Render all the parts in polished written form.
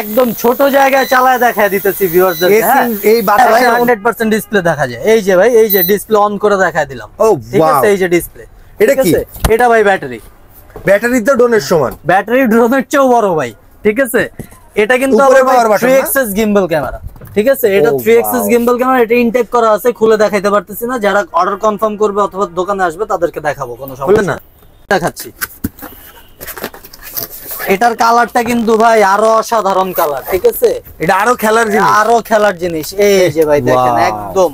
একদম ছোট জায়গায় চালায় দেখায় দিতেছি ভিউয়ারদের। এই বাতাসে 100% ডিসপ্লে দেখা যায়। এই যে ভাই, এই যে ডিসপ্লে অন করে দেখায় দিলাম। ও ঠিক আছে, এই যে ডিসপ্লে। এটা কি? এটা ভাই ব্যাটারি। ব্যাটারি তো ড্রোনের সমান। ব্যাটারি ড্রোনের চেয়েও বড় ভাই। ঠিক আছে, এটা কিন্তু 3 এক্সএস গিম্বল ক্যামেরা। ঠিক আছে, এটা 3 এক্সএস গিম্বল ক্যামেরা। এটা ইনটেক করা আছে, খুলে দেখাইতে পারতেছি না। যারা অর্ডার কনফার্ম করবে অথবা দোকানে আসবে তাদেরকে দেখাবো, কোনো সমস্যা না। দেখাচ্ছি। এটার কালারটা কিন্তু ভাই আরো অসাধারণ কালার। ঠিক আছে, এটা আরো খেলার জিনিস, আরো খেলার জিনিস। এই যে ভাই দেখেন, একদম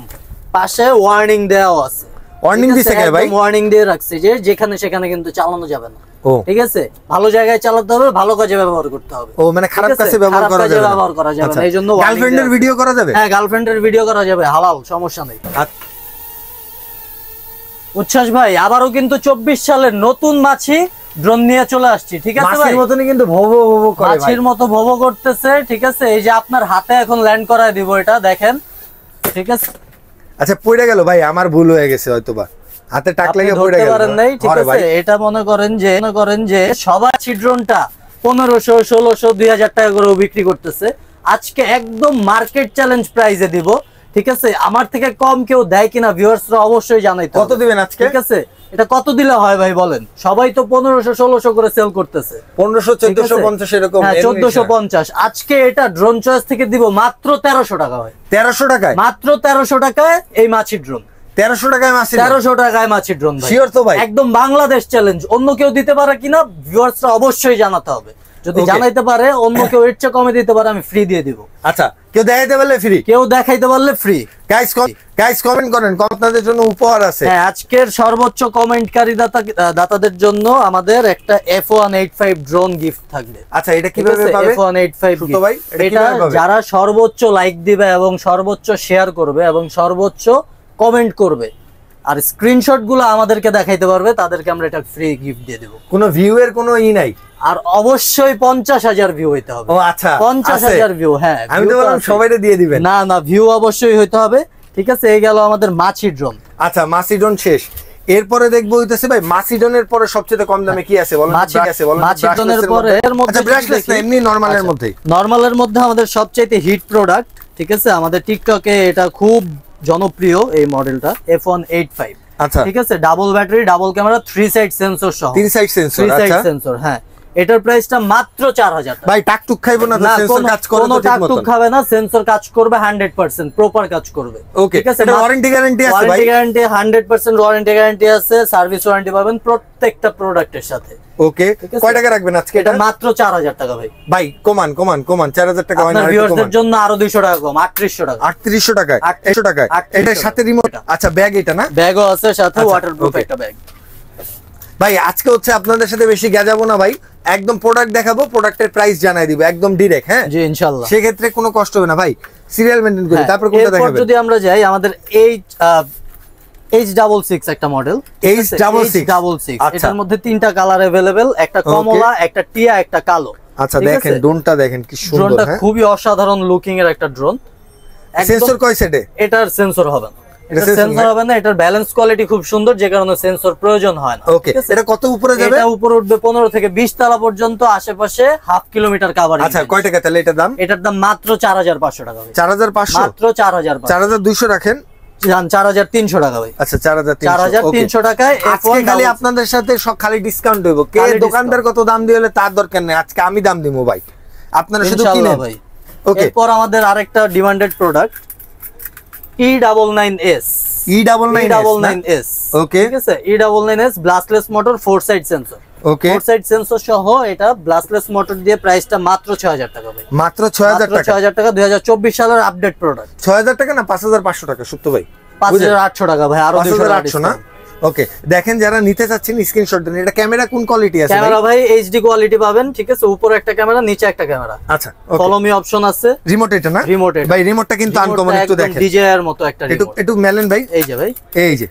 পাশে ওয়ার্নিং দেওয়া আছে। ওয়ার্নিং দিছে কে ভাই? ওয়ার্নিং দিয়ে রাখছে যে যেখানে সেখানে কিন্তু চালানো যাবে না। ঠিক আছে, ভালো জায়গায় চালাতে হবে, ভালো কাজে ব্যবহার করতে হবে। ও মানে খারাপ কাজে ব্যবহার করা যাবে না। ব্যবহার করা যাবে না। এইজন্য গার্লফ্রেন্ডের ভিডিও করা যাবে? হ্যাঁ, গার্লফ্রেন্ডের ভিডিও করা যাবে, হালাল, সমস্যা নেই। উচ্ছ্বাস ভাই আবারও কিন্তু 24 সালের নতুন মাছি ড্রোন নিয়ে চলে আসছি। ঠিক আছে ভাই, মাছির মতনই কিন্তু ভোভো ভোভো করে, মাছির মতো ভোভো করতেছে। ঠিক আছে, এই যে আপনার হাতে এখন ল্যান্ড করায় দিব, এটা দেখেন। ঠিক আছে, আচ্ছা পড়ে গেল ভাই, আমার ভুল হয়ে গেছে হয়তোবা, হাতে টাক লেগে পড়ে গেল। ঠিক আছে, এটা মনে করেন যে সবাই ড্রোনটা 1500, 1600, 2000 টাকা করে বিক্রি করতেছে। আজকে একদম মার্কেট চ্যালেঞ্জ প্রাইসে দিব। ঠিক আছে, আমার থেকে কম কেউ দেয় কিনা ভিউয়ার্সরা অবশ্যই জানাইতে হবে। কত দিবেন আজকে? ঠিক আছে, এটা কত দিলে হয় ভাই বলেন? সবাই তো 1500, 1600 করে সেল করতেছে। 1500, 1450 এরকম। হ্যাঁ, 1450। আজকে এটা ড্রোন চয়েস থেকে দিব মাত্র 1300 টাকা ভাই। 1300 টাকায়? মাত্র 1300 টাকায় এই মাছি ড্রোন। 1300 টাকায় মাছি? 1300 টাকায় মাছি ড্রোন ভাই। শিওর তো ভাই? একদম বাংলাদেশ চ্যালেঞ্জ। অন্য কেউ দিতে পারে কিনা ভিউয়ার্সরা অবশ্যই জানাতে হবে। যদি জানাইতে পারে অন্য কেউ এর চেয়ে কমে দিতে পারে, আমি ফ্রি দিয়ে দিব। আচ্ছা, কেউ দেখাইতে পারলে ফ্রি? কেউ দেখাইতে পারলে ফ্রি। গাইস কমেন্ট করেন, আপনাদের জন্য উপহার আছে। হ্যাঁ, আজকের সর্বোচ্চ কমেন্টকারী দাতাদের জন্য আমাদের একটা F185 ড্রোন গিফট থাকবে। আচ্ছা, এটা কিভাবে পাবে? F185 ভাই, এটা যারা সর্বোচ্চ লাইক দিবে এবং সর্বোচ্চ শেয়ার করবে এবং সর্বোচ্চ কমেন্ট করবে আর স্ক্রিনশট গুলো আমাদেরকে দেখাইতে পারবে, তাদেরকে আমরা এটা ফ্রি গিফট দিয়ে দেব। কোনো ভিউ এর কোনো নাই? আর অবশ্যই 50,000 ভিউ হইতে হবে। ও আচ্ছা, 50,000 ভিউ। হ্যাঁ, আমি তো বললাম সবাইকে দিয়ে দিবেন। না না, ভিউ অবশ্যই হইতে হবে। ঠিক আছে, এই গেল আমাদের মাছি ড্রোন। আচ্ছা, মাছি ড্রোন শেষ। এরপরে দেখবো হইতেছে ভাই মাছি ড্রোনের পরে সবচেয়ে কম দামে কি আছে বলেন? মাছি ড্রোনের পরে এর মধ্যে ব্রাশলেস না, এমনি নরমালের মধ্যে? নরমালের মধ্যে আমাদের সবচেয়ে হিট প্রোডাক্ট। ঠিক আছে, আমাদের টিকটকে এটা খুব জনপ্রিয় এই মডেলটা F185। আচ্ছা, ঠিক আছে, double battery, double camera, 3 side sensor সহ। 3 সাইড সেন্সর। 3 সাইড সেন্সর, হ্যাঁ। এটার প্রাইসটা মাত্র 4000 টাকা। ভাই টাক টুক খাইবো না তো? সেন্সর কাজ করে তো ঠিকমতো? টাক টুক খাবে না, সেন্সর কাজ করবে 100%, প্রপার কাজ করবে। ওকে, ঠিক আছে। এটা ওয়ারেন্টি গ্যারান্টি আছে ভাই? ওয়ারেন্টি গ্যারান্টি 100% ওয়ারেন্টি গ্যারান্টি আছে, সার্ভিস ওয়ারেন্টি পাবেন প্রত্যেকটা প্রোডাক্টের সাথে। ওকে, কয় টাকা রাখবেন আজকে? এটা মাত্র 4000 টাকা ভাই। ভাই কমান 4000 টাকা হয় না? আপনার ভিউয়ারদের জন্য আরো 200 টাকা কম, 3800 টাকা। 3800 টাকায়? 800 টাকায়? এটার সাথে রিমোট? আচ্ছা, ব্যাগ এটা না? ব্যাগও আছে সাথে, ওয়াটারপ্রুফ একটা ব্যাগ। ভাই আজকে হচ্ছে আপনাদের সাথে বেশি গেজাবো না ভাই, একদম প্রোডাক্ট দেখাবো, প্রোডাক্টের প্রাইস জানাই দিব একদম ডিরেক্ট। হ্যাঁ জি, ইনশাআল্লাহ। সেই ক্ষেত্রে কোনো কষ্ট হবে না ভাই, সিরিয়াল মেইনটেইন করি। তারপর কোনটা দেখাবেন? যদি আমরা যাই, আমাদের H66 একটা মডেল। H66 এটার মধ্যে 3টা কালার अवेलेबल, একটা কমলা, একটা টিয়া, একটা কালো। আচ্ছা, দেখেন ড্রোনটা দেখেন কি সুন্দর। ড্রোনটা খুবই অসাধারণ লুকিং এর একটা ড্রোন। সেন্সর কয় সেটে? এটার সেন্সর হবে না, সেন্সর হবে না। এটার ব্যালেন্স কোয়ালিটি খুব সুন্দর, যে কারণে সেন্সর প্রয়োজন হয় না। ওকে, এটা কত উপরে যাবে? এটা উপরে উঠবে 15 থেকে 20 তলা পর্যন্ত, আশেপাশে হাফ কিলোমিটার কভারিং। আচ্ছা, কয় টাকা তাহলে এটার দাম? এটার দাম মাত্র 4500 টাকা ভাই। 4500? মাত্র 4500। 4200 রাখেন? 4300 টাকা ভাই। আচ্ছা, 4300 টাকায়। আজকে খালি আপনাদের সাথে সব খালি ডিসকাউন্ট হইব। কে দোকানদার কত দাম দিলে তার দরকার নেই, আজকে আমি দাম দিমু ভাই, আপনারা শুধু কিনেন ভাই। ওকে, এরপর আমাদের আরেকটা ডিমান্ডেড প্রোডাক্ট E99S। E99S, ওকে, ঠিক আছে। E99S brushless motor, 4 side sensor. Okay, 4 side sensor সহ এটা ব্লাস্টলেস মোটর দিয়ে প্রাইসটা মাত্র 6000 টাকা ভাই। মাত্র 6000 টাকা? 6000 টাকা, 2024 সালের আপডেট প্রোডাক্ট। 6000 টাকা না 5500 টাকা সুপ্ত ভাই? 5800 টাকা ভাই, আরো 5800 না? ওকে, দেখেন যারা নিতে চাচ্ছেন স্ক্রিনশট দেন। এটা ক্যামেরা কোন কোয়ালিটি আছে? ক্যামেরা ভাই এইচডি কোয়ালিটি পাবেন। ঠিক আছে, উপরে একটা ক্যামেরা, নিচে একটা ক্যামেরা। আচ্ছা, ফলো মি অপশন আছে। রিমোট এটা না? রিমোট ভাই, রিমোটটা কিন্তু আনকমন, একটু দেখেন। ডিজে এর মতো একটা রিমোট। একটু মেলেন ভাই। এই যে ভাই, এই যে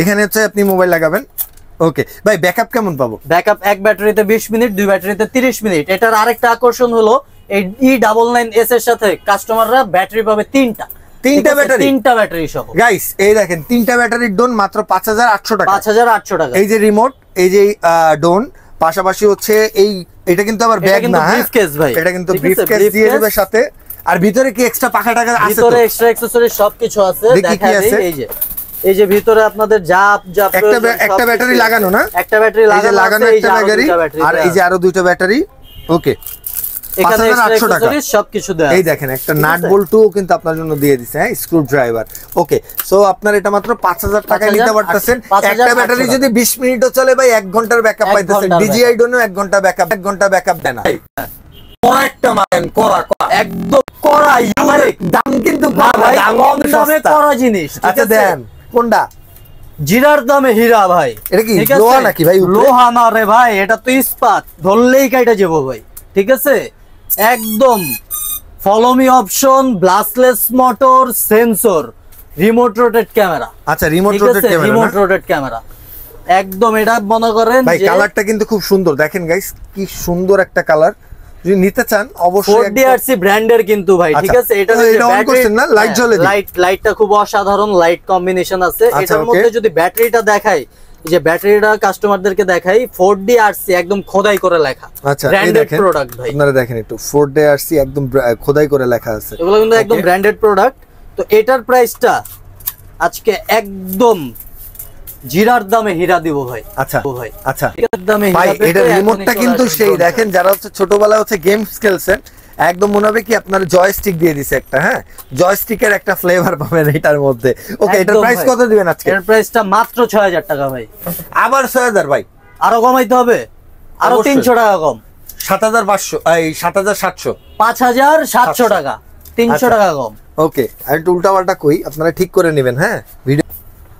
এখানে হচ্ছে আপনি মোবাইল লাগাবেন। ওকে ভাই, ব্যাকআপ কেমন পাবো? ব্যাকআপ এক ব্যাটারিতে 20 মিনিট, 2 ব্যাটারিতে 30 মিনিট। এটার আরেকটা আকর্ষণ হলো এই E99S এর সাথে কাস্টমাররা ব্যাটারি পাবে 3টা ব্যাটারি সহ। গাইস এই দেখেন 3টা ব্যাটারির ডোন মাত্র 5800 টাকা। 5800 টাকা। এই যে রিমোট, এই যে ডোন পাশাপাশি হচ্ছে এটা কিন্তু আবার ব্যাগ না, ব্রিফকেস ভাই, এটা কিন্তু ব্রিফকেস দিয়ে দিবে সাথে। আর ভিতরে কি এক্সট্রা পাখা টাকা আছে? ভিতরে এক্সট্রা অ্যাকসেসরিজ সবকিছু আছে, দেখা দেই। এই যে ভিতরে আপনাদের যা একটা ব্যাটারি লাগানো না, একটা ব্যাটারি লাগানো, একটা ব্যাটারি, আর এই যে আরো দুটো ব্যাটারি। ওকে, এখানে এক্সট্রা অ্যাকসেসরিজ সবকিছু দেয়া। এই দেখেন একটা নাট বল্টুও কিন্তু আপনার জন্য দিয়ে দিছে, হ্যাঁ, স্ক্রু ড্রাইভার। ওকে, সো আপনার এটা মাত্র 5000 টাকায় নিতে পারতেছেন। একটা ব্যাটারি যদি 20 মিনিটও চলে ভাই 1 ঘন্টার ব্যাকআপ পাইতেছেন। DJI ডোনো 1 ঘন্টা ব্যাকআপ দেন। একটা মানেন করা একদম করা ইউনিক, দাম কিন্তু কম দামে করা জিনিস। আচ্ছা দেন কোনটা? জিরার দামে হীরা ভাই। এটা কি লোহা নাকি ভাই? লোহা না রে ভাই, এটা তো ইস্পাত, ধরলেই কাইটা যাবো ভাই। ঠিক আছে, একদম follow me option, ব্লাস্টলেস motor, sensor, remote rotate camera. আচ্ছা, রিমোট রোটেট ক্যামেরা একদম। এটা মনে করেন ভাই কালারটা কিন্তু খুব সুন্দর, দেখেন গাইস কি সুন্দর একটা কালার। যদি নিতে চান অবশ্যই 4DRC ব্র্যান্ডের কিন্তু ভাই। ঠিক আছে, এটা অন করছেন না, লাইট জ্বলে দিই। লাইটটা খুব অসাধারণ লাইট কম্বিনেশন আছে। এটার মধ্যে যদি ব্যাটারিটা দেখাই, যে ব্যাটারিটা কাস্টমারদেরকে দেখাই, 4DRC একদম খোদাই করে লেখা। আচ্ছা, ব্র্যান্ডেড প্রোডাক্ট ভাই। আপনারা দেখেন একটু 4DRC একদম খোদাই করে লেখা আছে। এগুলো কিন্তু একদম ব্র্যান্ডেড প্রোডাক্ট। তো এটার প্রাইসটা আজকে একদম জিরার দামে হীরা দিব ভাই। আচ্ছা ভাই, আচ্ছা জিরার দামে ভাই, এটা রিমোটটা কিন্তু সেই দেখেন, যারা হচ্ছে ছোটবেলায় হচ্ছে গেমস খেলছেন, একদম মনে হবে কি আপনার জয়স্টিক দিয়ে দিছে একটা, হ্যাঁ, জয়স্টিকের একটা ফ্লেভার পাবেন এটার মধ্যে। ওকে, এটার প্রাইস কত দিবেন আজকে? এর প্রাইসটা মাত্র 6000 টাকা ভাই। আবার 6000 ভাই? আরো কমাইতে হবে, আরো 300 টাকা কম। 7500, এই 7700, 5700 টাকা, 300 টাকা কম। ওকে, আর একটু উল্টাপাল্টা কই, আপনারা ঠিক করে নেবেন, হ্যাঁ। ভিডিও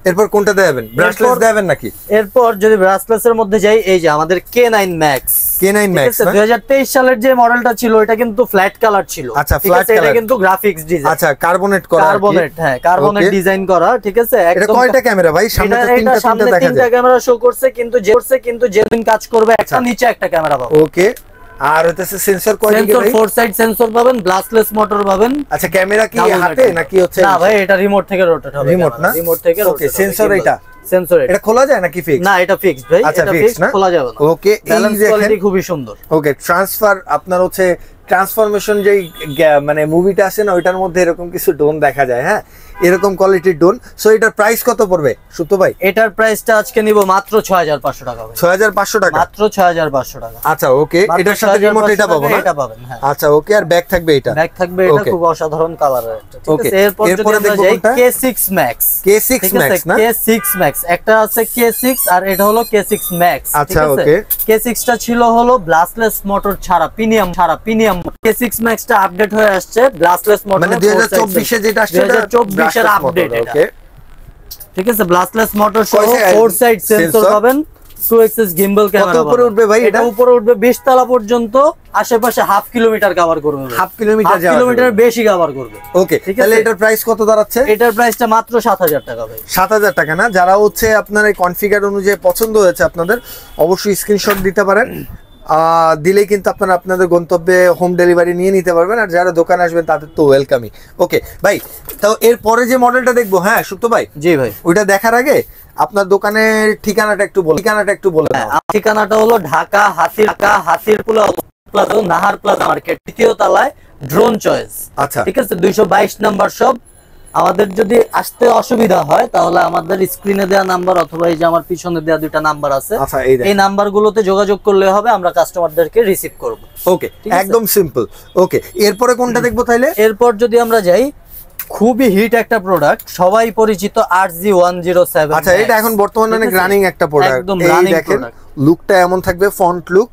এরপর কোনটা দেবেন? ব্রাশলেস দেবেন নাকি? এরপর যদি ব্রাশলেসের মধ্যে যাই, এই যে আমাদের K9 Max। 2023 সালের যে মডেলটা ছিল, এটা কিন্তু ফ্ল্যাট কালার ছিল। আচ্ছা, ফ্ল্যাট কালার, এটা কিন্তু গ্রাফিক্স ডিজাইন। আচ্ছা, কার্বনেট করা, হ্যাঁ, কার্বনেট ডিজাইন করা। ঠিক আছে, এটা কয়টা ক্যামেরা ভাই? সামনে তো তিনটা দেখা যায়। তিনটা ক্যামেরা শো করছে, কিন্তু জেনুইন কাজ করবে। একটা নিচে একটা ক্যামেরা পাবো। ওকে, আর হচ্ছে সেন্সর কয় দিকে ভাই? 4 সাইড সেন্সর পাবেন, ব্লাস্টলেস মোটর পাবেন। আচ্ছা, ক্যামেরা কি হাতে নাকি হচ্ছে? না ভাই, এটা রিমোট থেকে রোটেট হবে। রিমোট না, রিমোট থেকে রোটেট। ওকে, সেন্সর সেন্সর এটা খোলা যায় নাকি ফিক্স? না, এটা ফিক্সড ভাই। আচ্ছা, এটা ফিক্সড না, খোলা যাবে না। ওকে, ব্যালেন্স কোয়ালিটি খুবই সুন্দর। ওকে, ট্রান্সফার আপনার হচ্ছে ট্রান্সফরমেশন যেই মানে মুভিটা আছে না, ওইটার মধ্যে এরকম কিছু ডোন দেখা যায়, হ্যাঁ, এরকম কোয়ালিটির ডোন। সো এটার প্রাইস কত পড়বে সুপ্ত ভাই? এটার প্রাইসটা আজকে নিব মাত্র 6500 টাকা ভাই। 6500 টাকা, মাত্র 6500 টাকা। আচ্ছা, ওকে, এটার সাথে রিমোট এটা পাবো না? এটা পাবেন, হ্যাঁ। আচ্ছা, ওকে, আর ব্যাগ থাকবে এটা? ব্যাগ থাকবে, এটা খুব অসাধারণ কালারের একটা। ঠিক আছে, এরপর যদি আমরা যাই K6 Max। K6 Max না, K6 Max একটা আছে K6, আর এটা হলো K6 Max। আচ্ছা, ওকে, K6 টা ছিল হলো ব্লাস্টলেস মোটর ছাড়া, প্রিমিয়াম। K6 Max টা আপডেট হয়ে আসছে, ব্লাস্টলেস মোটর, মানে 2024 এ যেটা আসছে, 2024 এর আপডেট। ওকে, ঠিক আছে, ব্লাস্টলেস মোটর সহ 4 সাইড সেন্সর পাবেন, 2 এক্সিস গিম্বল ক্যামেরা। কত উপরে উঠবে ভাই এটা? উপরে উঠবে 20 তলা পর্যন্ত, আশেপাশে হাফ কিলোমিটার কভার করবে। হাফ কিলোমিটার বেশি কভার করবে। ওকে, তাহলে এটার প্রাইস কত দাঁড়াচ্ছে? এটার প্রাইসটা মাত্র 7000 টাকা ভাই। 7000 টাকা না? যারা হচ্ছে আপনার এই কনফিগার অনুযায়ী পছন্দ হয়েছে আপনাদের, অবশ্যই স্ক্রিনশট দিতে পারেন। দিলেই কিন্তু আপনারা আপনাদের গন্তব্যে হোম ডেলিভারি নিয়ে নিতে পারবেন। আর যারা দোকানে আসবেন তাদের তো ওয়েলকামই। ওকে ভাই, তো এর পরে যে মডেলটা দেখবো, হ্যাঁ সুপ্ত ভাই? জি ভাই। ওইটা দেখার আগে আপনার দোকানের ঠিকানাটা একটু বলে। ঠিকানাটা হলো ঢাকা হাতির প্লাজা, নাহার প্লাজা মার্কেট, 3য় তলায়, ড্রোন চয়েস। আচ্ছা, ঠিক আছে, 222 নাম্বার শপ। আমাদের যদি আসতে অসুবিধা হয়, তাহলে আমাদের স্ক্রিনে দেওয়া নাম্বার অথবা এই যে আমার পিছনে দেওয়া দুইটা নাম্বার আছে, এই নাম্বারগুলোতে যোগাযোগ করলে হবে, আমরা কাস্টমারদেরকে রিসিভ করব। ওকে, একদম সিম্পল। ওকে, এরপরে কোনটা দেখবো তাইলে? এরপর যদি আমরা যাই, খুবই হিট একটা প্রোডাক্ট, সবাই পরিচিত, RG107। আচ্ছা, এটা এখন বর্তমানে অনেক রানিং একটা প্রোডাক্ট। একদম রানিং প্রোডাক্ট। লুকটা এমন থাকবে, ফ্রন্ট লুক,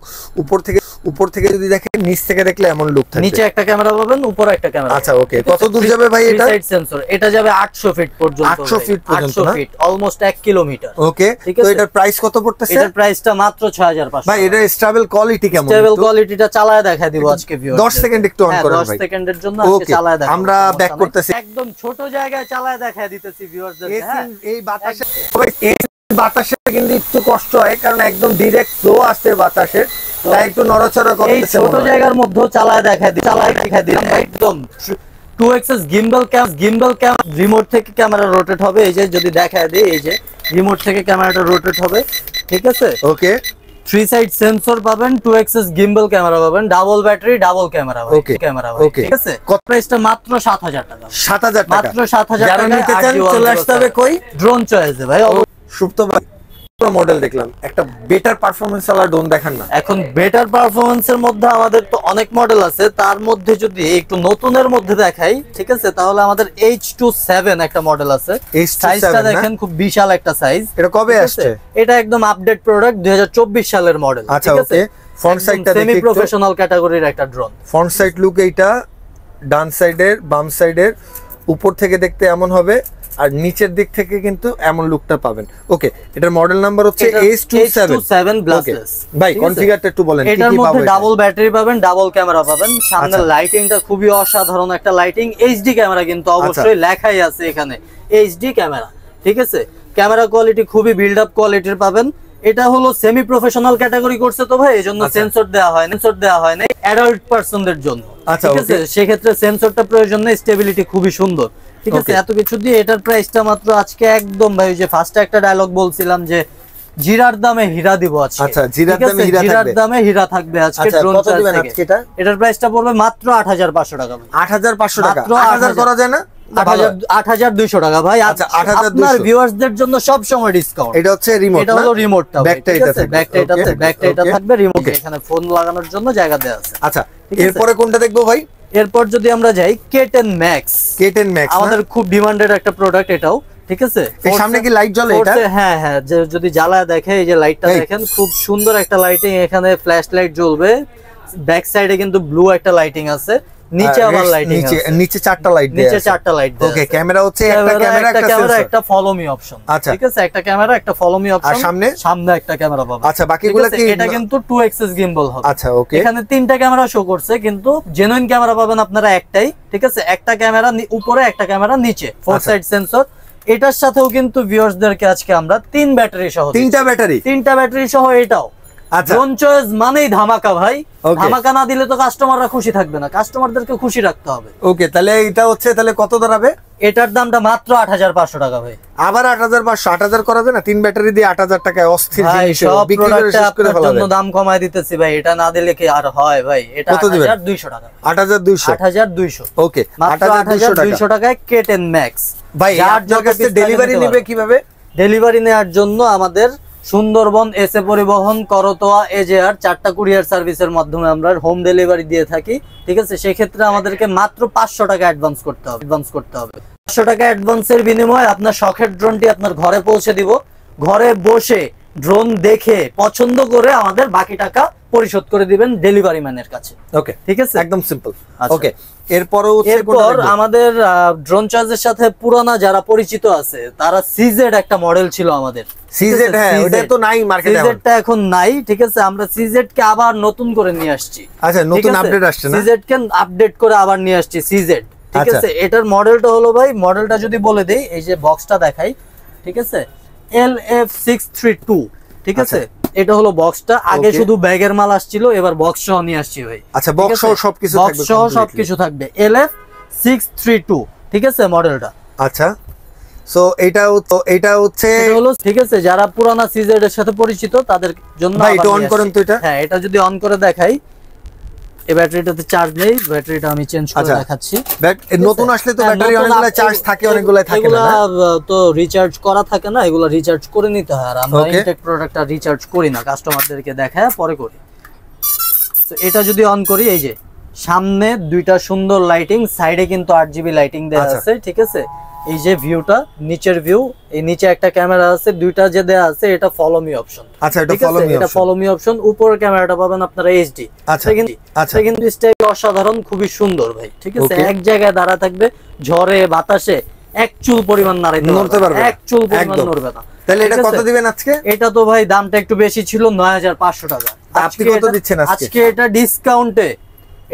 উপর থেকে যদি দেখেন, নিচ থেকে দেখলে এমন লুক থাকবে। নিচে একটা ক্যামেরা পাবেন, উপরে একটা ক্যামেরা। আচ্ছা, ওকে, কত দূর যাবে ভাই এটা? সাইড সেন্সর, এটা যাবে 800 ফিট পর্যন্ত। 800 ফিট পর্যন্ত, 800 ফিট, অলমোস্ট 1 কিলোমিটার। ওকে, তো এটার প্রাইস কত পড়তেছে? এটার প্রাইসটা মাত্র 6500। ভাই, এটা স্টেবল কোয়ালিটি কেমন? স্টেবল কোয়ালিটিটা চালায় দেখাই দিব আজকে ভিউয়ার। 10 সেকেন্ড একটু অন করেন ভাই। 10 সেকেন্ডের জন্য আজকে চালায় দেখাবো। আমরা ব্যাক করতেছি, একদম ছোট জায়গায় চালায় দেখাই দিতেছি ভিউয়ারদের। হ্যাঁ, এই বাতাসে কিন্তু একটু কষ্ট হয়, কারণ একদম ডাইরেক্ট ফ্লো আসছে বাতাসের, তাই একটু নড়াচড়া করতেছে। এই ছোট জায়গার মধ্যে চালায় দেখাই দিলাম। একদম 2 এক্সিস গিম্বল ক্যাম, রিমোট থেকে ক্যামেরা রোটেট হবে। এই যে যদি দেখায় দেই, এই যে রিমোট থেকে ক্যামেরাটা রোটেট হবে। ঠিক আছে, ওকে, 3 সাইড সেন্সর পাবেন, 2 এক্সিস গিম্বল ক্যামেরা পাবেন, ডাবল ব্যাটারি, ডাবল ক্যামেরা ভাই, ক্যামেরা ভাই, ঠিক আছে। কত প্রাইসটা মাত্র 7000 টাকা, 7000 টাকা, মাত্র 7000 টাকা। নিতে চান চলে আসতে হবে কই, ড্রোন চয়েসে ভাই। সুপ্ত ভাই মডেল দেখলাম, একটা বেটার পারফরম্যান্স ওয়ালা ড্রোন দেখান না। এখন বেটার পারফরম্যান্সের মধ্যে আমাদের তো অনেক মডেল আছে, তার মধ্যে যদি একটু নতুনের মধ্যে দেখাই, ঠিক আছে, তাহলে আমাদের H27 একটা মডেল আছে। সাইজটা দেখেন খুব বিশাল একটা সাইজ। এটা কবে আসছে? এটা একদম আপডেট প্রোডাক্ট, 2024 সালের মডেল। আচ্ছা, ওকে। ফ্রন্ট সাইডটা দেখি, সেমি প্রফেশনাল ক্যাটাগরির একটা ড্রোন। ফ্রন্ট সাইড লুক এইটা, ডান সাইডের বাম সাইডের উপর থেকে দেখতে এমন হবে, আর নিচের দিক থেকে কিন্তু এমন লুকটা পাবেন। ওকে, এটার মডেল নাম্বার হচ্ছে H27 ব্লাস্টলেস। ভাই কনফিগারটা একটু বলেন, কি কি এটার মধ্যে পাবেন? ডাবল ব্যাটারি পাবেন, ডাবল ক্যামেরা পাবেন, সামনে লাইটিংটা খুবই অসাধারণ একটা লাইটিং, এইচডি ক্যামেরা কিন্তু অবশ্যই লেখাই আছে এখানে এইচডি ক্যামেরা, ঠিক আছে। ক্যামেরা কোয়ালিটি খুবই বিল্ড আপ কোয়ালিটির পাবেন। এটা হলো সেমি প্রফেশনাল ক্যাটাগরি করছে তো ভাই, এজন্য সেন্সর দেওয়া হয় না, সেন্সর দেওয়া হয় না অ্যাডাল্ট পারসনদের জন্য, ঠিক আছে। সেক্ষেত্রে সেন্সরটা প্রয়োজন নেই, স্টেবিলিটি খুবই সুন্দর, ঠিক আছে। এত কিছু দিয়ে এটার প্রাইসটা মাত্র আজকে একদম ভাই, যে ফার্স্টে একটা ডায়লগ বলছিলাম যে জিরার দামে হীরা দিব আজকে। আচ্ছা, জিরার দামে হীরা থাকবে, জিরার দামে হীরা থাকবে আজকে ড্রোন থেকে। এটার প্রাইসটা পড়বে মাত্র 8500 টাকা। 8500 টাকা, 8000 করা যায় না? 8200 টাকা ভাই। আচ্ছা, 8200 আপনার ভিউয়ার্সদের জন্য সব সময় ডিসকাউন্ট। এটা হচ্ছে রিমোট, এটা হলো রিমোটটা, ব্যাকটা এটা থাকবে, ব্যাকটা এটা থাকবে, রিমোট এখানে ফোন লাগানোর জন্য জায়গা দেয়া আছে। আচ্ছা, এরপরে কোনটা দেখবো ভাই? এরপর যদি আমরা যাই K10 Max। K10 Max আমাদের খুব ডিমান্ডেড একটা প্রোডাক্ট এটাও, ঠিক আছে। এর সামনে কি লাইট জ্বলে এটা? হ্যাঁ হ্যাঁ, যদি জ্বালায় দেখে, এই যে লাইটটা দেখেন, খুব সুন্দর একটা লাইটিং, এখানে ফ্ল্যাশ লাইট জ্বলবে। ব্যাক সাইডে কিন্তু ব্লু একটা লাইটিং আছে, নিচে আবার লাইটিং আছে, নিচে 4টা লাইট দেয়া আছে, নিচে 4টা লাইট দেয়া আছে। ওকে, ক্যামেরা হচ্ছে একটা ক্যামেরা, একটা ক্যামেরা, একটা ফলো মি অপশন, আচ্ছা, ঠিক আছে। একটা ক্যামেরা, একটা ফলো মি অপশন, আর সামনে একটা ক্যামেরা পাবে। আচ্ছা, বাকিগুলো কি? এটা কিন্তু 2 এক্সিস গিম্বল হবে। আচ্ছা, ওকে। এখানে 3টা ক্যামেরা শো করছে, কিন্তু জেনুইন ক্যামেরা পাবেন আপনারা একটাই, ঠিক আছে। একটা ক্যামেরা উপরে, একটা ক্যামেরা নিচে, 4 সাইড সেন্সর। এটার সাথেও কিন্তু ভিউয়ার্সদেরকে আজকে আমরা 3 ব্যাটারি সহ, 3টা ব্যাটারি সহ এটাও। ড্রোন চয়েস মানেই ধামাকা ভাই, ধামাকা না দিলে তো কাস্টমাররা খুশি থাকবে না, কাস্টমারদেরকে খুশি রাখতে হবে। ওকে, তাহলে এটা হচ্ছে, তাহলে কত দাঁড়াবে? এটার দামটা মাত্র 8500 টাকা ভাই। আবার 8500, 8000 করা যায় না? 3 ব্যাটারি দিয়ে 8000 টাকায় অস্থির জিনিস বিক্রি করে শেষ করে ফেলাবে। আপনার জন্য দাম কমায় দিতেছি ভাই, এটা না দিলে কি আর হয় ভাই? এটা 8200 টাকা। 8200। ওকে, মাত্র 8200 টাকায় K10 Max। ভাই আপনার কাছে ডেলিভারি নেবে কিভাবে? ডেলিভারি নেওয়ার জন্য আমাদের সুন্দরবন, এসএ পরিবহন, করতোয়া, এজেআর 4টা কুরিয়ার সার্ভিসের মাধ্যমে আমরা হোম ডেলিভারি দিয়ে থাকি, ঠিক আছে। সেক্ষেত্রে আমাদেরকে মাত্র 500 টাকা অ্যাডভান্স করতে হবে। 500 টাকা অ্যাডভান্সের বিনিময়ে আপনার শখের ড্রোনটি আপনার ঘরে পৌঁছে দিব। ঘরে বসে ড্রোন দেখে পছন্দ করে আমাদের বাকি টাকা পরিশোধ করে দিবেন ডেলিভারি ম্যানের কাছে। ওকে, ঠিক আছে, একদম সিম্পল। ওকে, এরপর আমাদের ড্রোন চয়েসের সাথে পুরানা যারা পরিচিত আছে, তারা সিজেড একটা মডেল ছিল আমাদের। সিজেড, হ্যাঁ, ওটা তো নাই মার্কেটে, সিজেডটা এখন নাই, ঠিক আছে। আমরা সিজেড কে আবার নতুন করে নিয়ে আসছি। আচ্ছা, নতুন আপডেট আসছে না? সিজেড কে আপডেট করে আবার নিয়ে আসছি সিজেড, ঠিক আছে। এটার মডেলটা হলো ভাই, মডেলটা যদি বলে দেই, এই যে বক্সটা দেখাই, ঠিক আছে, LF632, ঠিক আছে। এটা হলো বক্সটা। আগে শুধু ব্যাগের মাল আসছিল, এবার বক্স সহ নিয়ে আসছি ভাই। আচ্ছা, বক্স সহ সবকিছু থাকবে, বক্স সহ সবকিছু থাকবে। LF632, ঠিক আছে মডেলটা। আচ্ছা, সো এটা হচ্ছে হলো, ঠিক আছে, যারা পুরানা সিজেড এর সাথে পরিচিত তাদের জন্য। ভাই এটা অন করেন তো এটা। হ্যাঁ, এটা যদি অন করে দেখাই, এই ব্যাটারিটাতে চার্জ নেই, ব্যাটারিটা আমি চেঞ্জ করে দেখাচ্ছি। নতুন আসলে তো ব্যাটারি অনেকগুলো চার্জ থাকে, অনেকগুলো থাকে না, তো রিচার্জ করা থাকে না, এগুলো রিচার্জ করে নিতে হয়। আর আমরা ইনটেক প্রোডাক্টটা রিচার্জ করি না, কাস্টমারদেরকে দেখায় পরে করি। তো এটা যদি অন করি, এই যে সামনে 2টা সুন্দর লাইটিং, সাইডে কিন্তু 8GB লাইটিং দেয়া আছে, ঠিক আছে। এই যে ভিউটা, নিচের ভিউ, এই নিচে একটা ক্যামেরা আছে, 2টা যে দেয়া আছে, এটা ফলো মি অপশন। আচ্ছা, এটা ফলো মি অপশন। উপরের ক্যামেরাটা পাবেন আপনারা এইচডি। আচ্ছা, কিন্তু স্টাইল অসাধারণ, খুবই সুন্দর ভাই, ঠিক আছে। এক জায়গায় দাঁড়া থাকবে, ঝড়ে বাতাসে এক চুল পরিমাণ নড়তে পারবে, এক চুল পরিমাণ নড়বে না। তাহলে এটা কত দিবেন আজকে? এটা তো ভাই দামটা একটু বেশি ছিল, 9500 টাকা। আপনি কত দিচ্ছেন আজকে? এটা ডিসকাউন্টে,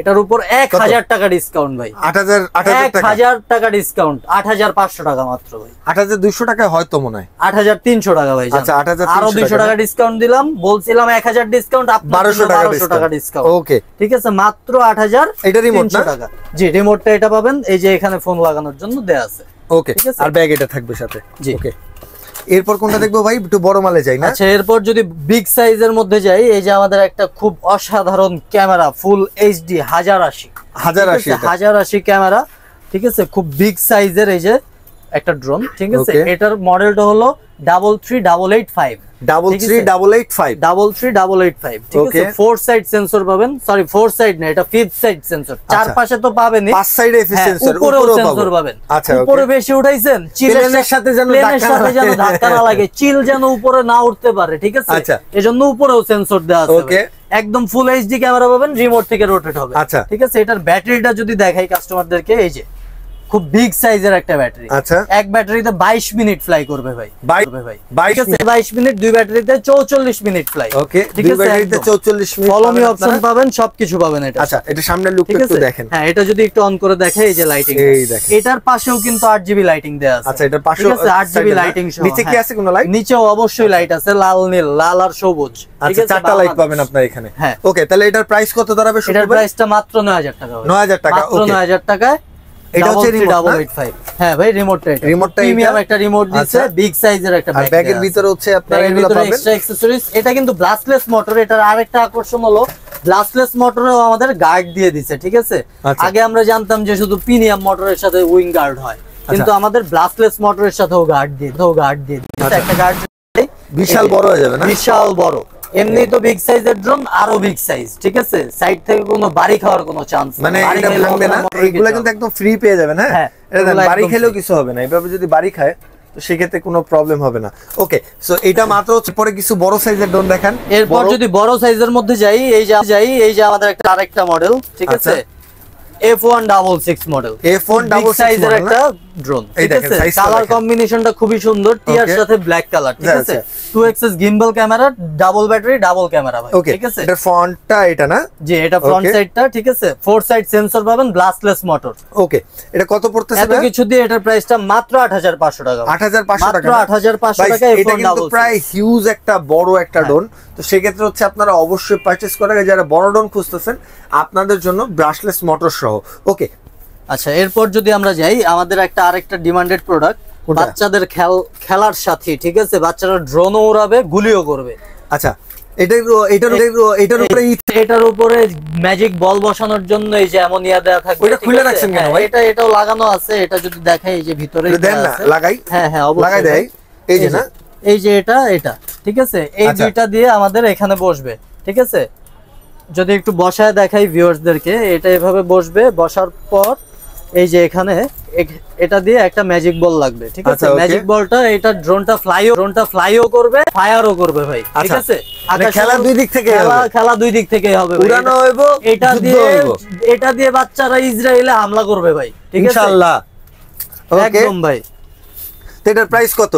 এটার উপর 1000 টাকা ডিসকাউন্ট ভাই। 1000 টাকা ডিসকাউন্ট, 8500 টাকা মাত্র ভাই। 8200 টাকা হয়তো মনে হয় 8300 টাকা ভাই। আচ্ছা, 8300 আরো 200 টাকা ডিসকাউন্ট দিলাম, বলছিলাম 1000 ডিসকাউন্ট, 1200 টাকা ডিসকাউন্ট। ওকে, ঠিক আছে, মাত্র 8000। এটা রিমোট টাকা। জি, রিমোটটা এটা পাবেন, এই যে এখানে ফোন লাগানোর জন্য দেয়া আছে। ওকে, আর ব্যাগ এটা থাকবে সাথে। জি, ওকে। এরপর কোনটা দেখবো ভাই, একটু বড় মালে যাই না? আচ্ছা এরপর যদি বিগ সাইজের মধ্যে যাই, এই যে আমাদের একটা খুব অসাধারণ ক্যামেরা, ফুল এইচডি 1080 1080 ক্যামেরা, ঠিক আছে, খুব বিগ সাইজের এই যে একটা ড্রোন, ঠিক আছে। এটার মডেলটা হলো 33885 33885, ঠিক আছে। 4 সাইড সেন্সর পাবেন, সরি 4 সাইড না, এটা 5th সাইড সেন্সর, চার পাশে তো পাবেনই, 5 সাইডে সেন্সর, উপরেও সেন্সর পাবেন। আচ্ছা উপরে বেশি উঠাইছেন, চিলের সাথে যেন ধাক্কা না লাগে, চিল যেন উপরে না উঠতে পারে, ঠিক আছে, এজন্য উপরেও সেন্সর দেওয়া আছে। একদম ফুল এইচডি ক্যামেরা পাবেন, রিমোট থেকে রোটেট হবে, ঠিক আছে। এটার ব্যাটারিটা যদি দেখাই কাস্টমারদেরকে, এই যে খুব বিগ সাইজের একটা ব্যাটারি। আচ্ছা, এক ব্যাটারিতে 22 মিনিট ফ্লাই করবে ভাই, 22 মিনিট, দুই ব্যাটারিতে 44 মিনিট ফ্লাই। ওকে, দুই ব্যাটারিতে 44 মিনিট। ফলো মি অপশন পাবেন, সবকিছু পাবেন এটা। আচ্ছা, এটা সামনের লুকটা একটু দেখেন। হ্যাঁ, এটা যদি একটু অন করে দেখে, এই যে লাইটিং, এই দেখেন, এটার পাশেও কিন্তু 8GB লাইটিং দেয়া আছে। আচ্ছা, এটার পাশেও 8GB লাইটিং সহ। নিচে কি আছে কোনো লাইট? নিচেও অবশ্যই লাইট আছে, লাল নীল, লাল আর সবুজ, ঠিক আছে, 4টা লাইট পাবেন আপনারা এখানে। হ্যাঁ, ওকে, তাহলে এটার প্রাইস কত দাঁড়াবে? এটার প্রাইসটা মাত্র 9000 টাকা। 9000 টাকা, মাত্র 9000 টাকায়। এটা হচ্ছে রিমোট 885। হ্যাঁ ভাই, রিমোটটা প্রিমিয়াম একটা রিমোট দিচ্ছে, বিগ সাইজের একটা ব্যাগ। ব্যাগের ভিতরে হচ্ছে আপনারা এগুলো পাবেন, এক্সট্রা অ্যাকসেসরিজ। এটা কিন্তু ব্লাস্টলেস মোটর। এটার আরেকটা আকর্ষণ হলো ব্লাস্টলেস মোটরেও আমাদের গার্ড দিয়ে দিছে, ঠিক আছে। আগে আমরা জানতাম যে শুধু প্রিমিয়াম মোটরের সাথে উইং গার্ড হয়, কিন্তু আমাদের ব্লাস্টলেস মোটরের সাথেও গার্ড দিয়ে একটা গার্ড বিশাল বড় হয়ে যাবে না? বিশাল বড়। এমনি তো বিগ সাইজের ড্রোন, আরো বিগ সাইজ, ঠিক আছে। সাইড থেকে কোনো বাড়ি খাওয়ার কোনো চান্স মানে এটা ভাঙবে না, এগুলা কিন্তু একদম ফ্রি পেয়ে যাবেন। হ্যাঁ, এটা বাড়ি খেলেও কিছু হবে না, এভাবে যদি বাড়ি খায় তো সেক্ষেত্রে কোনো প্রবলেম হবে না। ওকে, সো এটা মাত্র হচ্ছে। পরে কিছু বড় সাইজের ড্রোন দেখান। এরপর যদি বড় সাইজের মধ্যে যাই, এই যে আমাদের একটা আরেকটা মডেল, ঠিক আছে, F166 মডেল, F166 সাইজের একটা ড্রোন, ঠিক আছে। কালার কম্বিনেশনটা খুবই সুন্দর, টিয়ার সাথে ব্ল্যাক কালার, ঠিক আছে। 2 axis gimbal camera, double battery, double camera ভাই, ঠিক আছে। এটা ফ্রন্টটা, এটা না? জি, এটা ফ্রন্ট সাইডটা, ঠিক আছে। 4 সাইড সেন্সর পাবেন, ব্লাস্টলেস মোটর। ওকে, এটা কত পড়তেছে? এত কিছু দিয়ে এটার প্রাইসটা মাত্র 8500 টাকা। 8500 টাকা, মাত্র 8500 টাকা। এটা কিন্তু প্রায় হিউজ একটা বড় একটা ড্রোন। তো সেক্ষেত্রে হচ্ছে আপনারা অবশ্যই পারচেজ করার আগে যারা বড় ড্রোন খুঁজতেছেন, আপনাদের জন্য ব্রাশলেস মোটর সহ। ওকে, আচ্ছা, এরপর যদি আমরা যাই, আমাদের একটা আরেকটা ডিমান্ডেড প্রোডাক্ট, বাচ্চাদের খেলার সাথে, ঠিক আছে, বাচ্চারা ড্রোনও উড়াবে, গুলিও করবে। আচ্ছা, এটার উপরে ম্যাজিক বল বসানোর জন্য এই যে অ্যামোনিয়া দেয়া থাকবে। ওটা খুলে রাখছেন কেন ভাই? এটাও লাগানো আছে। এটা যদি দেখাই, এই যে ভিতরে দেন না, লাগাই। হ্যাঁ হ্যাঁ, অবশ্যই লাগাই দেই। এই যে না, এই যে এটা, ঠিক আছে। এই দুইটা দিয়ে আমাদের এখানে বসবে, ঠিক আছে। যদি একটু বসায় দেখাই ভিউয়ার্সদেরকে, এটা এভাবে বসবে। বসার পর এই যে এখানে এটা দিয়ে একটা ম্যাজিক বল লাগবে, ঠিক আছে। ম্যাজিক বলটা, এটা ড্রোনটা ফ্লাইও করবে, ফায়ারও করবে ভাই, ঠিক আছে। খেলা দুই দিক থেকে খেলা দুই দিক থেকে হবে, উড়ানো হইবো, এটা দিয়ে বাচ্চারা ইসরায়েলে হামলা করবে ভাই, ঠিক আছে, ইনশাআল্লাহ। একদম ভাই। এটার প্রাইস কত?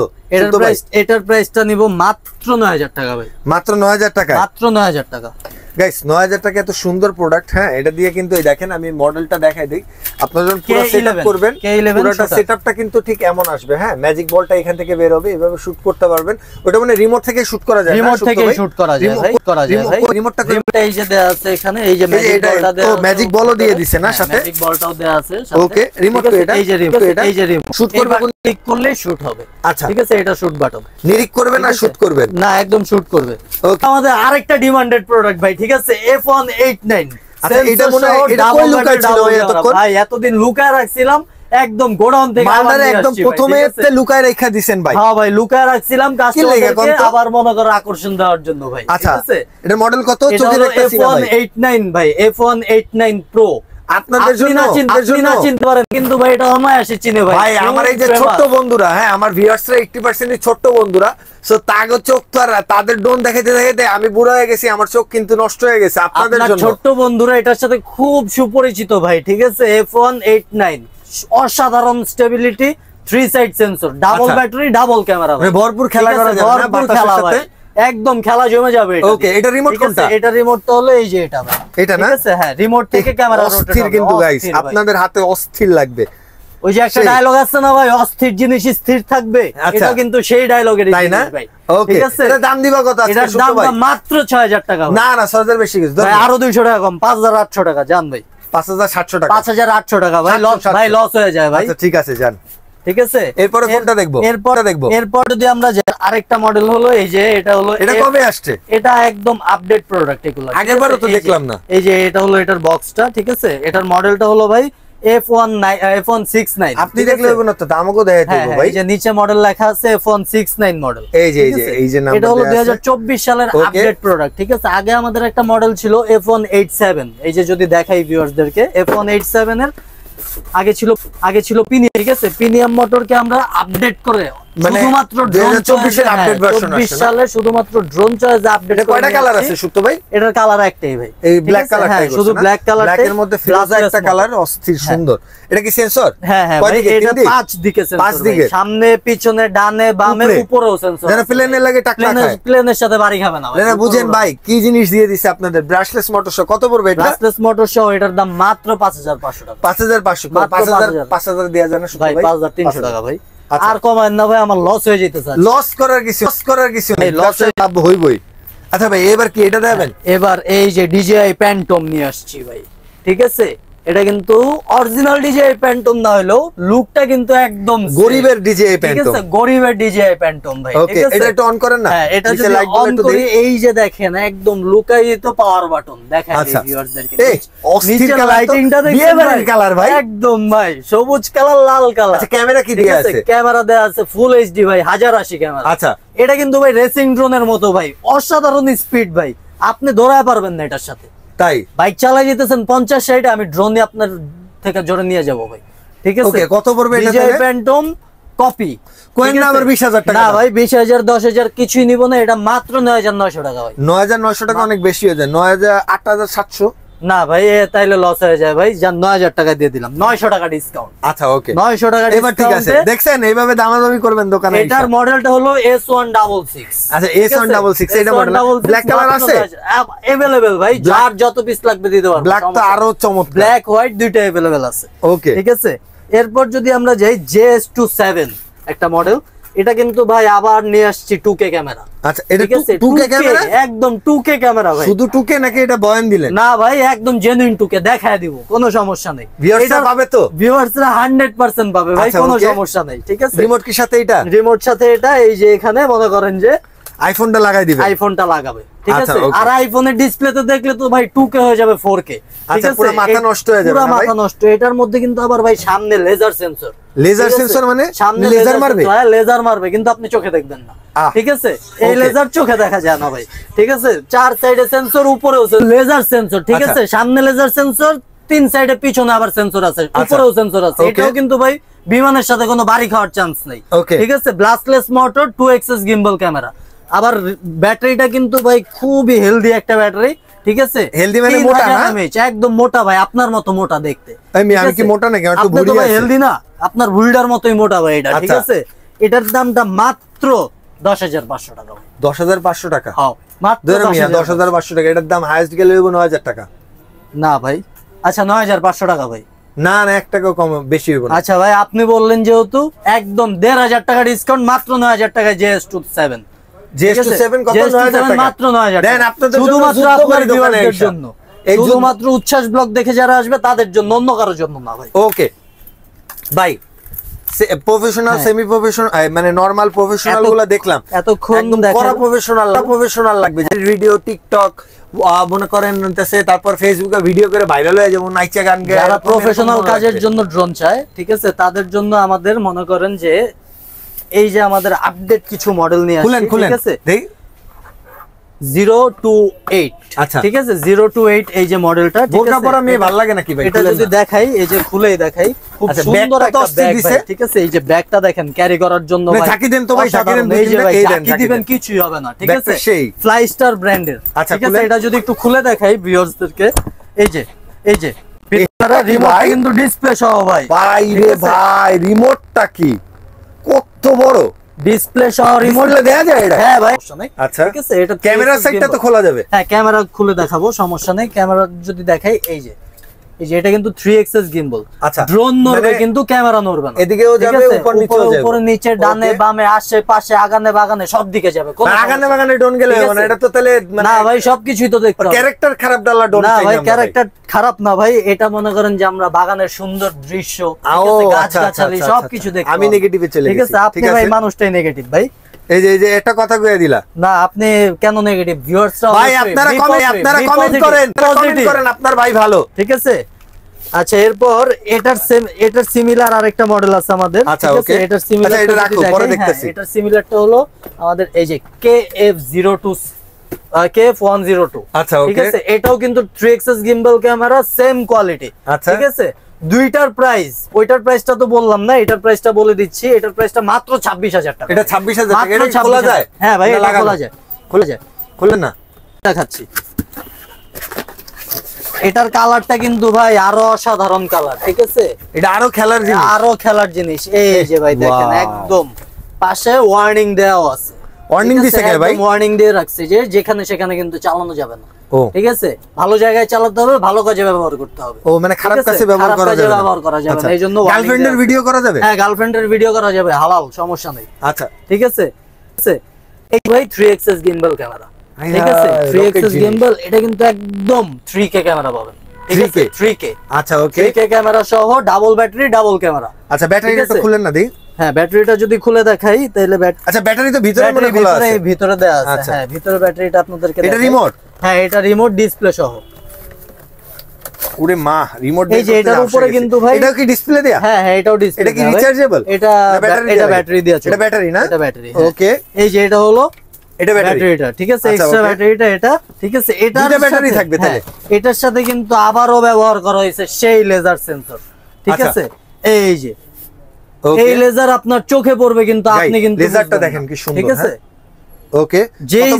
এটার প্রাইসটা নিব মাত্র 9000 টাকা ভাই। মাত্র 9000 টাকা, মাত্র 9000 টাকা গাইস। 9000 টাকা, এত সুন্দর প্রোডাক্ট। হ্যাঁ, এটা দিয়ে কিন্তু এই দেখেন, আমি মডেলটা দেখাই দেই। আপনারা যখন পুরো সেটআপ করবেন, পুরোটা সেটআপটা কিন্তু ঠিক এমন আসবে। হ্যাঁ, ম্যাজিক বলটা এখান থেকে বের হবে, এভাবে শুট করতে পারবেন। ওটা মানে রিমোট থেকে শুট করা যায়, রিমোট থেকে শুট করা যায় ভাই, রিমোটটা এই যে দেয়া আছে এখানে, এই যে ম্যাজিক বলটা দেয়া, ম্যাজিক বলও দিয়ে দিছে না সাথে, ম্যাজিক বলটাও দেয়া আছে সাথে। ওকে, রিমোট তো এটা, এই যে রিমোট শুট করবে, ক্লিক করলেই শুট হবে। আচ্ছা, ঠিক আছে, এটা শুট বাটন। নিরিক করবে না শুট করবেন? না, একদম শুট করবে। আমাদের আরেকটা ডিমান্ডেড প্রোডাক্ট ভাই, ঠিক আছে, F189। আচ্ছা, এটা মনে হয় এটা কই লুকায় ছিল এতক্ষণ ভাই? এতদিন লুকায় রাখছিলাম, একদম গোডাউন থেকে মালদারে একদম প্রথমে এতে লুকায় রেখা দিবেন ভাই। হ্যাঁ ভাই, লুকায় রাখছিলাম কাস্টমারকে আবার মনে করে আকর্ষণ দেওয়ার জন্য ভাই, ঠিক আছে। এটা মডেল কত? চোখের একটা সিনা ভাই, F189 ভাই, F189 Pro। আপনাদের জন্য চিনতে পারেন, কিন্তু ভাই এটা অনায়াসে চিনে ভাই। ভাই, আমার এই যে ছোট বন্ধুরা, হ্যাঁ, আমার ভিউয়ার্সরা 80% ছোট বন্ধুরা, সো তাগো চোখ তো আর তাদের ড্রোন দেখাইতে দেখাইতে আমি বুড়ো হয়ে গেছি, আমার চোখ কিন্তু নষ্ট হয়ে গেছে। আপনাদের জন্য ছোট বন্ধুরা এটার সাথে খুব সুপরিচিত ভাই, ঠিক আছে। F189 অসাধারণ stability, 3 side sensor, double battery, double camera, ভরপুর খেলা করা যাবে, ভরপুর খেলা ভাই, একদম খেলা জমে যাবে। ওকে, এটা রিমোট কোনটা? এটা রিমোট তো হলো এই যে এটা ভাই, এটা না? ঠিক আছে। হ্যাঁ, রিমোট থেকে ক্যামেরা রোটেট হবে। অস্থির কিন্তু গাইস, আপনাদের হাতে অস্থির লাগবে। ওই যে একটা ডায়লগ আছে না ভাই, অস্থির জিনিস স্থির থাকবে, এটা কিন্তু সেই ডায়লগের ভাই। ওকে, এটা দাম দিবা কত আজকে? এটার দাম মাত্র 6000 টাকা। না না, 6000 বেশি কিছু ভাই, আরো 200 টাকা কম, 5800 টাকা জান ভাই। 5700 টাকা, 5800 টাকা ভাই। লস হয়ে যায় ভাই। আচ্ছা, ঠিক আছে, জান। ঠিক আছে। এরপরে কোনটা দেখবো? এরপর যদি আমরা আরেকটা মডেল হলো এই যে এটা হলো, এটা কবে আসছে? এটা একদম আপডেট প্রোডাক্ট এগুলো, আগেরবারও তো দেখলাম না। এই যে এটা হলো এটার বক্সটা, ঠিক আছে। এটার মডেলটা হলো ভাই F169। আপনি দেখলে হবে না তো, দামও দেখাই দেব ভাই। এই যে নিচে মডেল লেখা আছে F169 মডেল। এই যে নাম্বার এটা হলো 2024 সালের আপডেট প্রোডাক্ট, ঠিক আছে। আগে আমাদের একটা মডেল ছিল F187, এই যে যদি দেখাই ভিউয়ার্সদেরকে, F187 এর আগে ছিল প্রিমিয়াম, ঠিক আছে। প্রিমিয়াম মোটরকে আমরা আপডেট করে শুধুমাত্র 2024 এর আপডেট ভার্সন আসছে 24 সালে শুধুমাত্র ড্রোন চয়েস আপডেট করে। কয়টা কালার আছে সুপ্ত ভাই? এটার কালার একটাই ভাই, এই ব্ল্যাক কালারটাই, শুধু ব্ল্যাক কালার, ব্ল্যাক এর মধ্যে ফিরোজা একটা কালার, অস্থির সুন্দর। এটা কি সেন্সর? হ্যাঁ ভাই, এটা 5 দিকে সেন্সর, 5 দিকে, সামনে পিছনে ডানে বামে উপরেও সেন্সর। যেন প্লেনে লাগে টাকা খায়, প্লেনের সাথে বাড়ি খাবে না ভাই। বুঝেন ভাই কি জিনিস দিয়ে দিছে আপনাদের। ব্রাশলেস মোটর সহ কত পড়বে এটা? ব্রাশলেস মোটর সহ এটার দাম মাত্র 5500 টাকা। 5000 দেয়া যায় না ভাই? 5300 টাকা ভাই। আর কমায় না ভাই, আমার লস হয়ে যেতেছে। লস করার কিছু নেই, লস লাভ হইবই। আচ্ছা ভাই এবার কি এটা দেবেন? এবার এই যে DJI প্যান্টম নিয়ে আসছি ভাই, ঠিক আছে। এটা কিন্তু অরিজিনাল DJI প্যান্টম না হলেও লুকটা কিন্তু একদম গরিবের DJI প্যান্টম, ঠিক আছে, গরিবের DJI প্যান্টম ভাই, ঠিক আছে। এটা একটু অন করেন না। হ্যাঁ, এটা যদি অন করি, এই যে দেখেন একদম লুকায়িত পাওয়ার বাটন দেখেন ভিউয়ারদেরকে। এই অস্থির লাইটিংটা দেখেন, বিয়েবাড়ির কালার ভাই, একদম ভাই, সবুজ কালার লাল কালার। আচ্ছা ক্যামেরা কি দেয়া আছে? ক্যামেরা দেয়া আছে ফুল HD ভাই, 1080 ক্যামেরা। আচ্ছা এটা কিন্তু ভাই রেসিং ড্রোনের মতো ভাই, অসাধারণ স্পিড ভাই, আপনি দৌড়ায় পারবেন না এটার সাথে। তাই বাইক চালাই যেতেছেন 50-60, আমি ড্রোনে আপনার থেকে জোরে নিয়ে যাব ভাই, ঠিক আছে। ওকে, কত পড়বে এটা? DJI প্যান্টম কপি কোয়েন না আবার 20000 টাকা? না ভাই, 20000 10000 কিছুই নিব না, এটা মাত্র 9900 টাকা ভাই। 9900 টাকা অনেক বেশি হয়ে যায়। 8700? না ভাই, তাইলে লস হয়ে যায় ভাই। যান 9000 টাকা দিয়ে দিলাম, 900 টাকা ডিসকাউন্ট। আচ্ছা ওকে, 900 টাকা এবার ঠিক আছে। দেখছেন এইভাবে দামাদামি করবেন দোকানে। এটার মডেলটা হলো S166। আচ্ছা S166, এটা মডেল ব্ল্যাক কালার আছে अवेलेबल ভাই, যার যত পিস লাগবে দিতে পারবো। ব্ল্যাক তো আরো চমৎকার, ব্ল্যাক হোয়াইট দুইটা अवेलेबल আছে। ওকে ঠিক আছে। এরপর যদি আমরা যাই JS27 একটা মডেল, এটা কিন্তু ভাই আবার নিয়ে আসছি 2K ক্যামেরা। আচ্ছা এটা 2K ক্যামেরা, একদম 2K ক্যামেরা ভাই। শুধু 2K নাকি এটা বয়ান দিলেন? না ভাই, একদম জেনুইন 2K দেখায় দিব, কোনো সমস্যা নেই। ভিউয়ার্সরা পাবে তো? ভিউয়ার্সরা 100% পাবে ভাই, কোনো সমস্যা নেই, ঠিক আছে। রিমোট কি সাথে এটা? রিমোট সাথে এটা, এই যে এখানে মনে করেন যে আইফোনটা লাগাই দিবেন, আইফোনটা লাগাবে, ঠিক আছে। আর আইফোনের ডিসপ্লেতে দেখলে তো ভাই 2K হয়ে যাবে 4K, ঠিক আছে। পুরো মাথা নষ্ট হয়ে যাবে, পুরো মাথা নষ্ট। এটার মধ্যে কিন্তু আবার ভাই সামনে লেজার সেন্সর। লেজার সেন্সর মানে সামনে লেজার মারবে? হ্যাঁ, লেজার মারবে, কিন্তু আপনি চোখে দেখবেন না, ঠিক আছে। এই লেজার চোখে দেখা যায় না ভাই, ঠিক আছে। 4 সাইডে সেন্সর, উপরেও লেজার সেন্সর, ঠিক আছে। সামনে লেজার সেন্সর, 3 সাইডে পিছনে আবার সেন্সর আছে, উপরেও সেন্সর আছে। এটাও কিন্তু ভাই বিমানের সাথে কোনো বাড়ি খাওয়ার চান্স নেই, ঠিক আছে। ব্লাস্টলেস মোটর, 2 এক্সিস গিম্বল ক্যামেরা। আবার ব্যাটারিটা কিন্তু ভাই খুবই হেলদি একটা ব্যাটারি, ঠিক আছে। হেলদি মানে মোটা না? একদম মোটা ভাই, আপনার মতো মোটা দেখতে। আমি কি মোটা নাকি? একটু ভুঁড়ি আছে। হেলদি না, আপনার ভুঁড়িটার মতোই মোটা ভাই এটা, ঠিক আছে। এটার দামটা মাত্র 10500 টাকা ভাই। 10500 টাকা? হ্যাঁ, মাত্র 10500 টাকা। এটার দাম হাইয়েস্ট গেলে 9000 টাকা। না ভাই, আচ্ছা 9500 টাকা ভাই। না না, 1 টাকাও কম বেশি হইব না। আচ্ছা ভাই, আপনি বললেন যেহেতু একদম 1500 টাকা ডিসকাউন্ট, মাত্র 9000 টাকায় JS27। JS27 কত? 9000 টাকা, মাত্র 9000 দেন আপনাদের জন্য, শুধুমাত্র আপনার ভিউয়ারদের জন্য, এই শুধুমাত্র উচ্ছ্বাস ব্লগ দেখে যারা আসবে তাদের জন্য, অন্য কারোর জন্য না ভাই। ওকে ভাই, প্রফেশনাল সেমি প্রফেশনাল মানে নরমাল প্রফেশনাল গুলো দেখলাম, এতক্ষণ করা প্রফেশনাল লাগবে। যে ভিডিও টিকটক মনে করেন তারপর ফেসবুকে ভিডিও করে ভাইরাল হয়ে যেমন নাইচা গান গায়, যারা প্রফেশনাল কাজের জন্য ড্রোন চায়, ঠিক আছে, তাদের জন্য আমাদের মনে করেন যে এই যে আমাদের আপডেট কিছু মডেল নিয়ে আসছে, ঠিক আছে। 028, আচ্ছা ঠিক আছে, 028 এই যে মডেলটা, ঠিক আছে। পরা মেয়ে ভালো লাগে নাকি ভাই? এটা যদি দেখাই, এই যে খুলেই দেখাই, খুব সুন্দর একটা ব্যাগ ভাই, ঠিক আছে। এই যে ব্যাগটা দেখেন, ক্যারি করার জন্য ভাই ঝাঁকি দেন তো ভাই, ঝাঁকি দেন, এই যে ভাই ঝাঁকি দিবেন, কিছুই হবে না, ঠিক আছে। ফ্লাই স্টার ব্র্যান্ডের, ঠিক আছে। এটা যদি একটু খুলে দেখাই ভিউয়ার্সদেরকে, এই যে ভিতরে রিমোট কিন্তু ডিসপ্লে সহ ভাই। ভাই রে ভাই, রিমোটটা কি কত বড়! ডিসপ্লে সহ রিমোট দেয়া যায় এটা? হ্যাঁ ভাই। আচ্ছা ঠিক আছে, এটা ক্যামেরা সাইডটা তো খোলা যাবে? হ্যাঁ, ক্যামেরা খুলে দেখাবো, সমস্যা নেই। ক্যামেরা যদি দেখাই, এই যে এই যে এটা কিন্তু 3 এক্সেস গিম্বল। আচ্ছা, ড্রোন নড়বে মানে কিন্তু ক্যামেরা নড়বে না। এদিকেও যাবে, উপর নিচেও যাবে, উপরে নিচে ডানে বামে আশেপাশে আগানে বাগানে সব দিকে যাবে। কোন আগানে বাগানে ড্রোন গেলে হবে না, এটা তো তাহলে না ভাই সবকিছুই তো দেখতে হবে। ক্যারেক্টার খারাপ ডালা ড্রোন না ভাই ক্যারেক্টার খারাপ না ভাই, এটা মনে করেন যে আমরা বাগানের সুন্দর দৃশ্য, গাছগাছালি সবকিছু দেখতে। আমি নেগেটিভে চলে গেছি, ঠিক আছে? আপনি ভাই মানুষটাই নেগেটিভ ভাই। এই যে একটা কথা কইয়া দিলা। না আপনি কেন নেগেটিভ? ভিউয়ার্সরা ভাই আপনারা কমেন্ট করেন আপনার ভাই ভালো, ঠিক আছে? আচ্ছা, এরপর এটার সিমিলার আরেকটা মডেল আছে আমাদের। আচ্ছা, ঠিক আছে, ওকে, এটার সিমিলার এটা রাখো, পরে দেখতেছি। এটার সিমিলারটা হলো আমাদের এই যে KF02 KF102। আচ্ছা, ঠিক ওকে, আছে, এটাও কিন্তু 3 access gimbal camera, same quality. আচ্ছা, ঠিক আছে, দুইটার প্রাইস, ওইটার প্রাইসটা তো বললাম না, এটার প্রাইসটা বলে দিচ্ছি। এটার প্রাইসটা মাত্র 26,000 টাকা। এটা 26,000 টাকা। এটা খোলা যায়? হ্যাঁ ভাই, এটা খোলা যায়, খোলা যায়। খুলে না, দেখাচ্ছি। এটার কালারটা কিন্তু ভাই আরো অসাধারণ কালার। ঠিক আছে, এটা আরো খেলার জিনিস, আরো খেলার জিনিস। এই যে ভাই দেখেন, একদম পাশে ওয়ার্নিং দেওয়া আছে। ওয়ার্নিং দিছে কে ভাই? ওয়ার্নিং দিয়ে রাখছে যে যেখানে সেখানে কিন্তু চালানো যাবে না। ও ঠিক আছে, ভালো জায়গায় চালাতে হবে, ভালো কাজে ব্যবহার করতে হবে। ও মানে খারাপ কাজে ব্যবহার করা যাবে না, ব্যবহার করা যাবে না। এইজন্য গার্লফ্রেন্ডের ভিডিও করা যাবে? হ্যাঁ, গার্লফ্রেন্ডের ভিডিও করা যাবে, হালাল, সমস্যা নেই। আচ্ছা, ঠিক আছে। এই ভাই 3 এক্সএস গিম্বল ক্যামেরা। ঠিক আছে, 3 এক্সএস গিম্বল, এটা কিন্তু একদম 3K ক্যামেরা পাবেন। 3K। আচ্ছা, ওকে, 3K ক্যামেরা সহ ডাবল ব্যাটারি, ডাবল ক্যামেরা। আচ্ছা, ব্যাটারিটা একটু খুলেন না, দেই। হ্যাঁ, ব্যাটারিটা যদি খুলে দেখাই তাহলে আচ্ছা, ব্যাটারি তো ভিতরে মনে খোলা আছে, ভিতরে দেয়া আছে। আচ্ছা, হ্যাঁ, ভিতরে ব্যাটারিটা আপনাদেরকে এটা রিমোট? হ্যাঁ, এটা রিমোট ডিসপ্লে সহ। ওরে মা, রিমোট এই যে এটার উপরে কিন্তু ভাই, এটা কি ডিসপ্লে দেয়া? হ্যাঁ হ্যাঁ, এটাও ডিসপ্লে। এটা কি রিচার্জেবল? এটা ব্যাটারি দেয়া আছে। এটা ব্যাটারি না? এটা ব্যাটারি। ওকে, এই যে এটা হলো এটা ব্যাটারিটা। ঠিক আছে, এক্সট্রা ব্যাটারিটা এটা। ঠিক আছে, এটা ব্যাটারি থাকবে তাহলে। এটার সাথে কিন্তু আবারও ব্যবহার করা হয়েছে সেই লেজার সেন্সর। ঠিক আছে, এই যে এই লেজার আপনার চোখে পড়বে কিন্তু আপনি কিন্তু লেজারটা দেখেন কি সুন্দর। ঠিক আছে, ওকে, যেই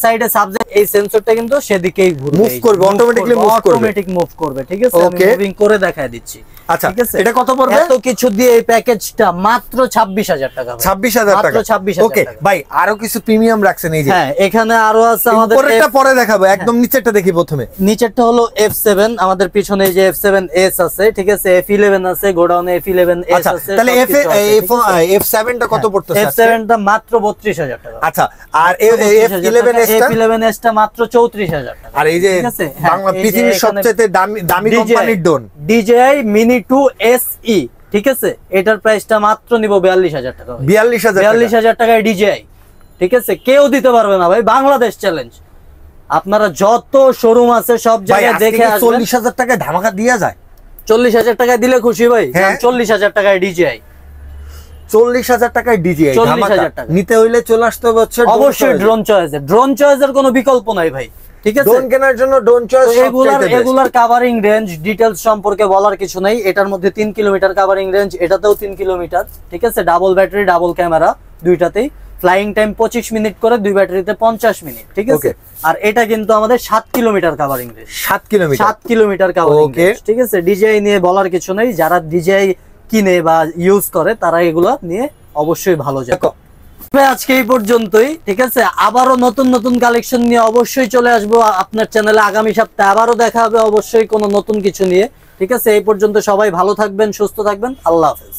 সাইডে সাবজেক্ট, এই সেন্সরটা কিন্তু সেদিকেই ঘুরবে, মুভ করবে, অটোমেটিক মুভ করবে। ঠিক আছে, আমি মুভিং করে দেখায় দিচ্ছি। আচ্ছা, ঠিক আছে, এটা কত পড়বে? এত কিছু দিয়ে এই প্যাকেজটা মাত্র 26,000 টাকা। 26,000 টাকা, মাত্র 26,000 ওকে ভাই। আরো কিছু প্রিমিয়াম রাখছেন এই যে? হ্যাঁ, এখানে আরো আছে আমাদের। পরেরটা পরে দেখাবো, একদম নিচেরটা দেখি প্রথমে। নিচেরটা হলো F7, আমাদের পিছনে যে F7S আছে। ঠিক আছে, F11 আছে, গোডাউনে F11S আছে। তাহলে F7 টা কত পড়তেছে? F7 টা মাত্র 32,000 টাকা। আচ্ছা, আর F11S টা মাত্র 34,000 টাকা। আর এই যে বাংলা পৃথিবীর সবচেয়ে দামি কোম্পানির ড্রোন DJI Mini 2 SE। ঠিক আছে, এটার প্রাইসটা মাত্র নিব 42,000 টাকা। 42,000 টাকায় DJI। ঠিক আছে, কেউ দিতে পারবে না ভাই, বাংলাদেশ চ্যালেঞ্জ। আপনারা যত শোরুম আছে সব জায়গায় দেখে আসবেন। 40,000 টাকায় ধামাকা দেয়া যায়? 40,000 টাকায় দিলে খুশি ভাই। 40,000 টাকায় DJI। 40,000 টাকায় DJI 40,000 টাকা নিতে হইলে চলে আসতে হবে অবশ্যই ড্রোন চয়েসে। ড্রোন চয়েসের কোনো বিকল্প নাই ভাই। ঠিক আছে, ড্রোন কেনার জন্য ড্রোন চয়েস এগুলার কভারিং রেঞ্জ ডিটেইলস সম্পর্কে বলার কিছু নাই। এটার মধ্যে 3 কিলোমিটার কভারিং রেঞ্জ, এটাতেও 3 কিলোমিটার। ঠিক আছে, ডাবল ব্যাটারি, ডাবল ক্যামেরা দুইটাতেই। ফ্লাইং টাইম 25 মিনিট করে, দুই ব্যাটারিতে 50 মিনিট। ঠিক আছে, আর এটা কিন্তু আমাদের 7 kilometre covering range. 7 kilometre covering range. ঠিক আছে, DJI নিয়ে বলার কিছু নাই। যারা DJI কিনে বা ইউজ করে তারা এগুলো নিয়ে অবশ্যই ভালো যায়। আজকে এই পর্যন্তই। ঠিক আছে, আবারও নতুন নতুন কালেকশন নিয়ে অবশ্যই চলে আসবো আপনার চ্যানেলে। আগামী সপ্তাহে আবারও দেখা হবে অবশ্যই কোনো নতুন কিছু নিয়ে। ঠিক আছে, এই পর্যন্ত সবাই ভালো থাকবেন, সুস্থ থাকবেন। আল্লাহ হাফেজ।